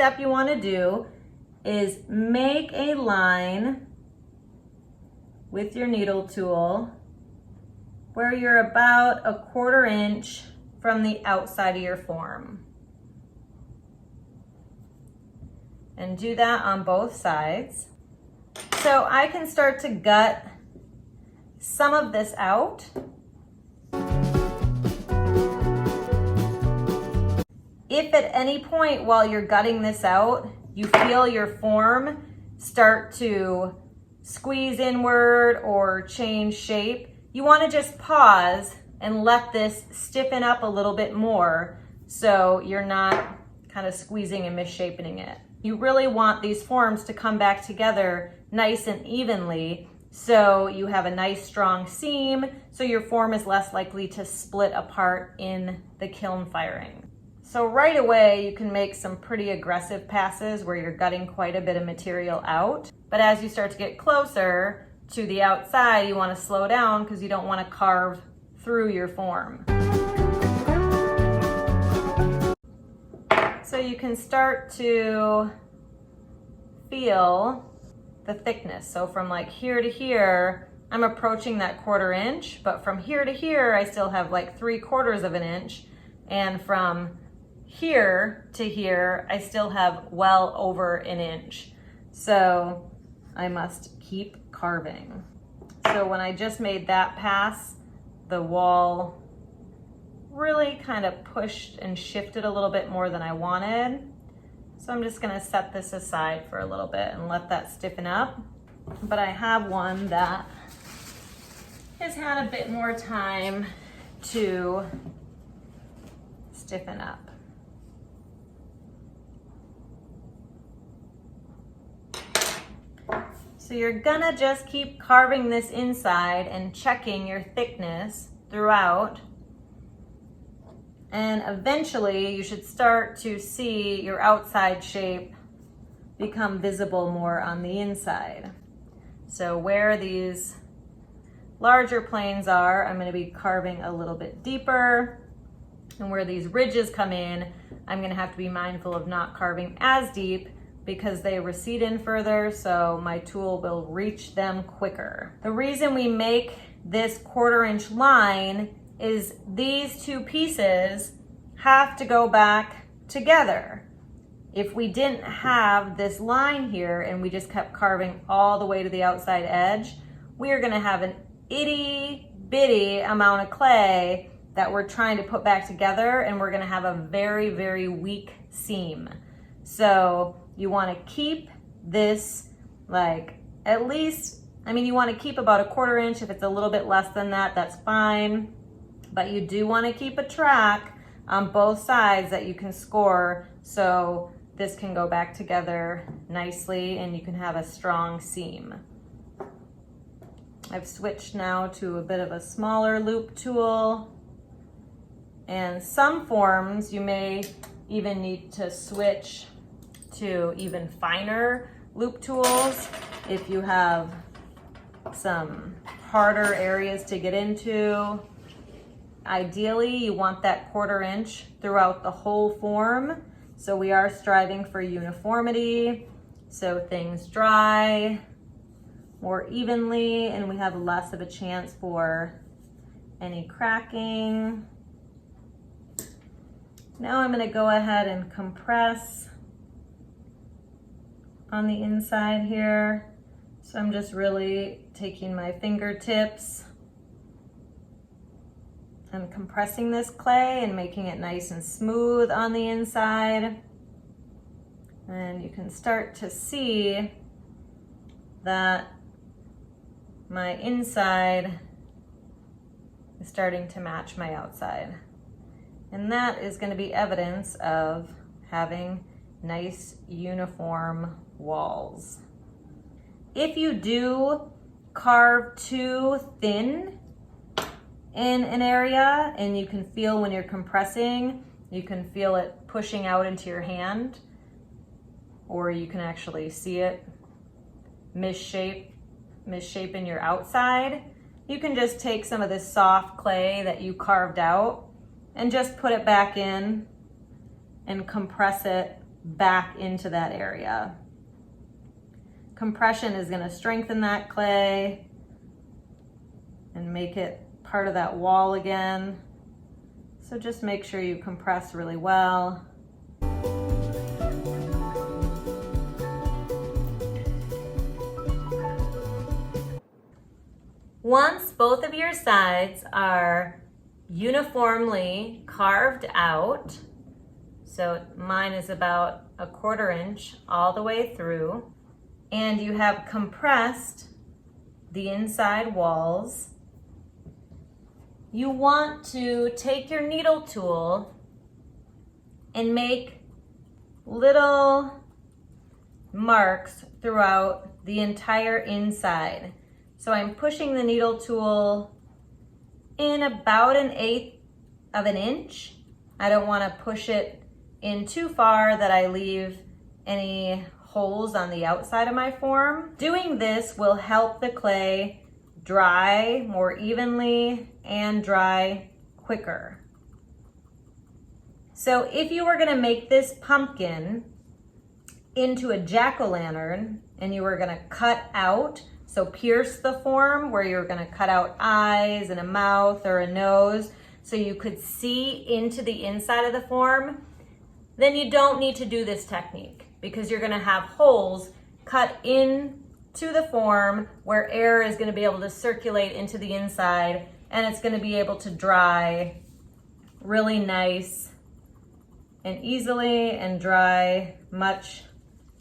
step you want to do is make a line with your needle tool where you're about 1/4 inch from the outside of your form. And do that on both sides. So I can start to gut some of this out. If at any point while you're gutting this out, you feel your form start to squeeze inward or change shape, you want to just pause and let this stiffen up a little bit more so you're not kind of squeezing and misshapening it. You really want these forms to come back together nice and evenly so you have a nice strong seam so your form is less likely to split apart in the kiln firing. So right away you can make some pretty aggressive passes where you're gutting quite a bit of material out. But as you start to get closer to the outside, you want to slow down because you don't want to carve through your form. So you can start to feel the thickness. So from like here to here, I'm approaching that 1/4 inch, but from here to here, I still have like 3/4 of an inch. And from here to here, I still have well over an inch. So I must keep carving. So when I just made that pass, the wall really kind of pushed and shifted a little bit more than I wanted. So I'm just gonna set this aside for a little bit and let that stiffen up. But I have one that has had a bit more time to stiffen up. So you're gonna just keep carving this inside and checking your thickness throughout. And eventually you should start to see your outside shape become visible more on the inside. So where these larger planes are, I'm gonna be carving a little bit deeper. And where these ridges come in, I'm gonna have to be mindful of not carving as deep because they recede in further, so my tool will reach them quicker. The reason we make this 1/4 inch line is these two pieces have to go back together. If we didn't have this line here and we just kept carving all the way to the outside edge, we are gonna have an itty bitty amount of clay that we're trying to put back together, and we're gonna have a very, very weak seam. So you wanna keep this like at least, you wanna keep about 1/4 inch. If it's a little bit less than that, that's fine. But you do wanna keep a track on both sides that you can score so this can go back together nicely and you can have a strong seam. I've switched now to a bit of a smaller loop tool. And some forms you may even need to switch to even finer loop tools if you have some harder areas to get into. Ideally, you want that 1/4 inch throughout the whole form. So we are striving for uniformity, so things dry more evenly and we have less of a chance for any cracking. Now I'm gonna go ahead and compress on the inside here. So I'm just really taking my fingertips and compressing this clay and making it nice and smooth on the inside. And you can start to see that my inside is starting to match my outside. And that is going to be evidence of having nice uniform walls. If you do carve too thin in an area and you can feel when you're compressing, you can feel it pushing out into your hand, or you can actually see it misshapen your outside, you can just take some of this soft clay that you carved out and just put it back in and compress it back into that area. Compression is going to strengthen that clay and make it part of that wall again. So just make sure you compress really well. Once both of your sides are uniformly carved out, so mine is about a 1/4 inch all the way through, and you have compressed the inside walls, you want to take your needle tool and make little marks throughout the entire inside. So I'm pushing the needle tool in about 1/8 of an inch. I don't want to push it in too far that I leave any holes on the outside of my form. Doing this will help the clay dry more evenly and dry quicker. So if you were going to make this pumpkin into a jack-o'-lantern and you were going to cut out, so pierce the form where you're going to cut out eyes and a mouth or a nose so you could see into the inside of the form, then you don't need to do this technique because you're going to have holes cut into the form where air is going to be able to circulate into the inside, and it's going to be able to dry really nice and easily and dry much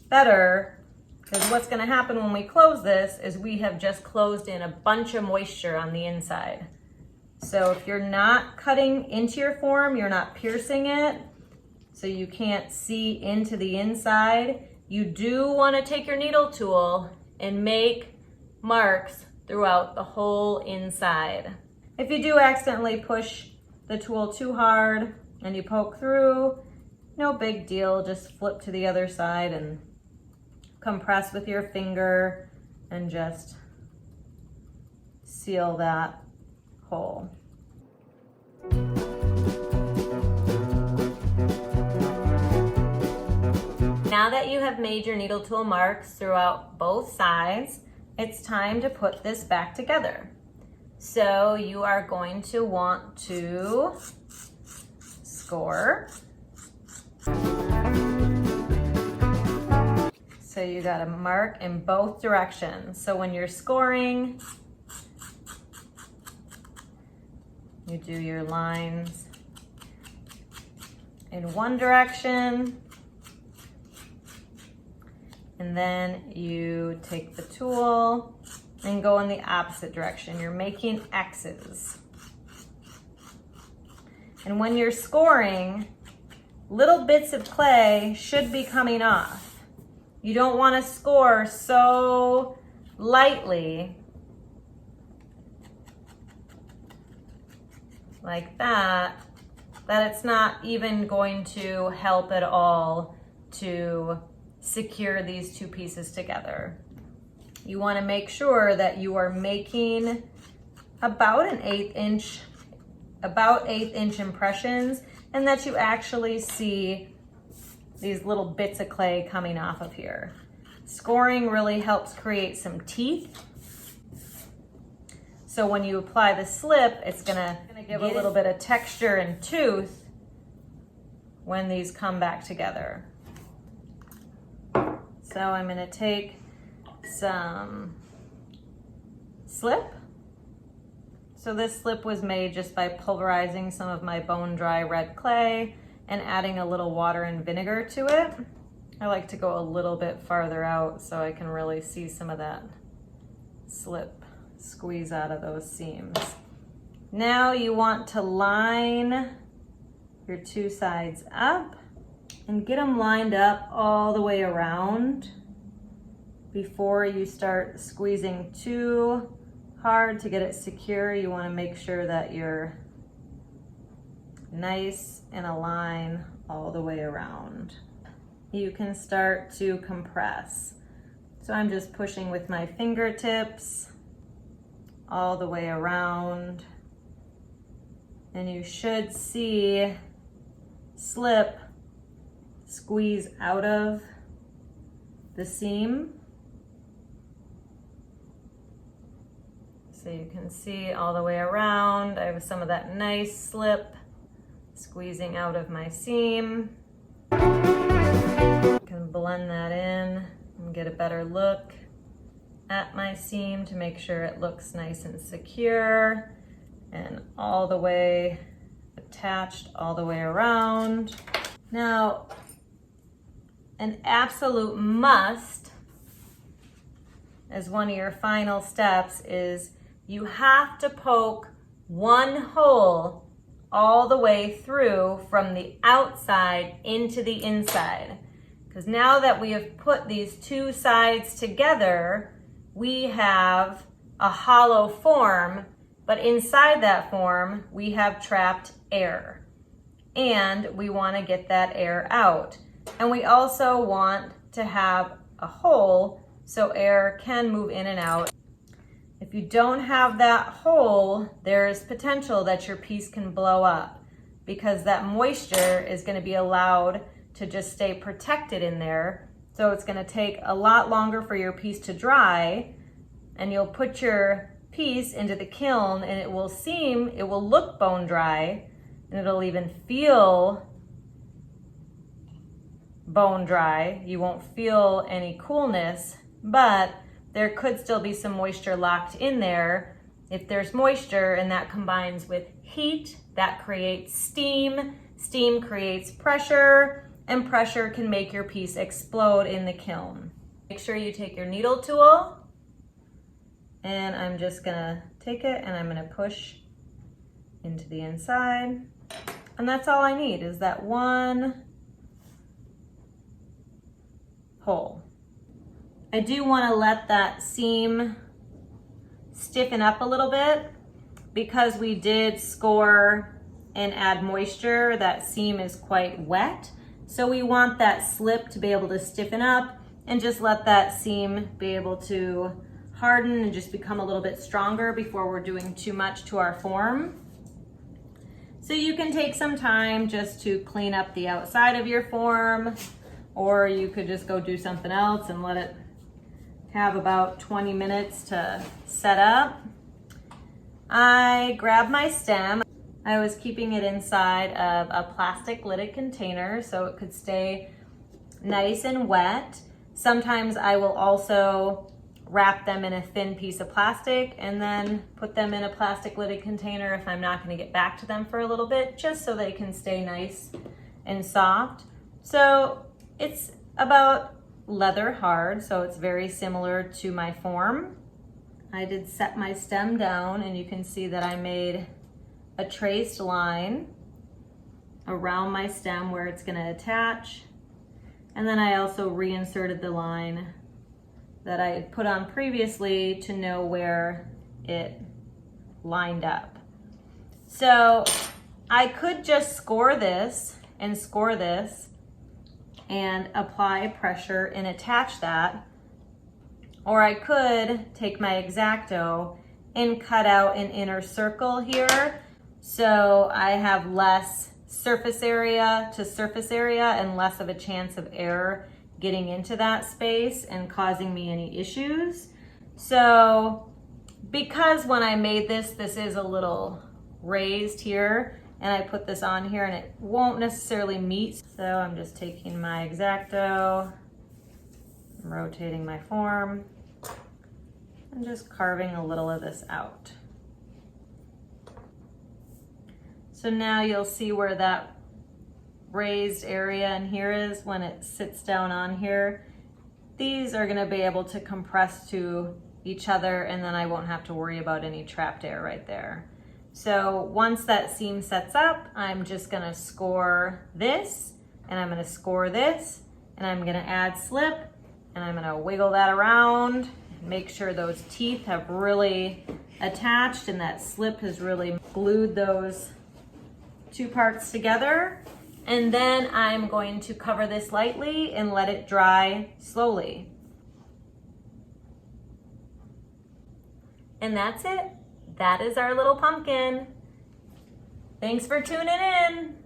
better. Because what's going to happen when we close this is we have just closed in a bunch of moisture on the inside. So if you're not cutting into your form, you're not piercing it, so you can't see into the inside, you do want to take your needle tool and make marks throughout the whole inside. If you do accidentally push the tool too hard and you poke through, no big deal, just flip to the other side and compress with your finger and just seal that hole. Now that you have made your needle tool marks throughout both sides, it's time to put this back together. So you are going to want to score. So you got to mark in both directions. So when you're scoring, you do your lines in one direction, and then you take the tool and go in the opposite direction. You're making X's. And when you're scoring, little bits of clay should be coming off. You don't want to score so lightly like that it's not even going to help at all to secure these two pieces together. You want to make sure that you are making about 1/8 inch impressions, and that you actually see these little bits of clay coming off of here. Scoring really helps create some teeth. So when you apply the slip, it's gonna give a little bit of texture and tooth when these come back together. So I'm gonna take some slip. So this slip was made just by pulverizing some of my bone dry red clay and adding a little water and vinegar to it. I like to go a little bit farther out so I can really see some of that slip squeeze out of those seams. Now you want to line your two sides up and get them lined up all the way around before you start squeezing too hard to get it secure. You want to make sure that you're nice and align all the way around. You can start to compress. So I'm just pushing with my fingertips all the way around, and you should see slip squeeze out of the seam. So you can see all the way around, I have some of that nice slip squeezing out of my seam. I can blend that in and get a better look at my seam to make sure it looks nice and secure and all the way attached all the way around. Now, an absolute must as one of your final steps is you have to poke one hole all the way through from the outside into the inside. Because now that we have put these two sides together, we have a hollow form, but inside that form, we have trapped air. And we want to get that air out. And we also want to have a hole so air can move in and out. If you don't have that hole, there is potential that your piece can blow up because that moisture is going to be allowed to just stay protected in there. So it's going to take a lot longer for your piece to dry, and you'll put your piece into the kiln and it will look bone dry, and it'll even feel bone dry. You won't feel any coolness, but there could still be some moisture locked in there. If there's moisture and that combines with heat, that creates steam. Steam creates pressure, and pressure can make your piece explode in the kiln. Make sure you take your needle tool, and I'm just gonna take it and I'm gonna push into the inside. And that's all I need is that one hole. I do want to let that seam stiffen up a little bit because we did score and add moisture. That seam is quite wet. So we want that slip to be able to stiffen up and just let that seam be able to harden and just become a little bit stronger before we're doing too much to our form. So you can take some time just to clean up the outside of your form, or you could just go do something else and let it have about 20 minutes to set up. I grabbed my stem. I was keeping it inside of a plastic lidded container so it could stay nice and wet. Sometimes I will also wrap them in a thin piece of plastic and then put them in a plastic lidded container if I'm not going to get back to them for a little bit, just so they can stay nice and soft. So it's about leather hard, so it's very similar to my form. I did set my stem down, and you can see that I made a traced line around my stem where it's going to attach, and then I also reinserted the line that I had put on previously to know where it lined up. So I could just score this and score this and apply pressure and attach that, or I could take my X-Acto and cut out an inner circle here so I have less surface area to surface area and less of a chance of air getting into that space and causing me any issues. So because when I made this is a little raised here, and I put this on here and it won't necessarily meet. So I'm just taking my X-Acto, rotating my form, and just carving a little of this out. So now you'll see where that raised area in here is when it sits down on here. These are gonna be able to compress to each other, and then I won't have to worry about any trapped air right there. So once that seam sets up, I'm just gonna score this, and I'm gonna score this, and I'm gonna add slip, and I'm gonna wiggle that around, make sure those teeth have really attached and that slip has really glued those two parts together. And then I'm going to cover this lightly and let it dry slowly. And that's it. That is our little pumpkin. Thanks for tuning in.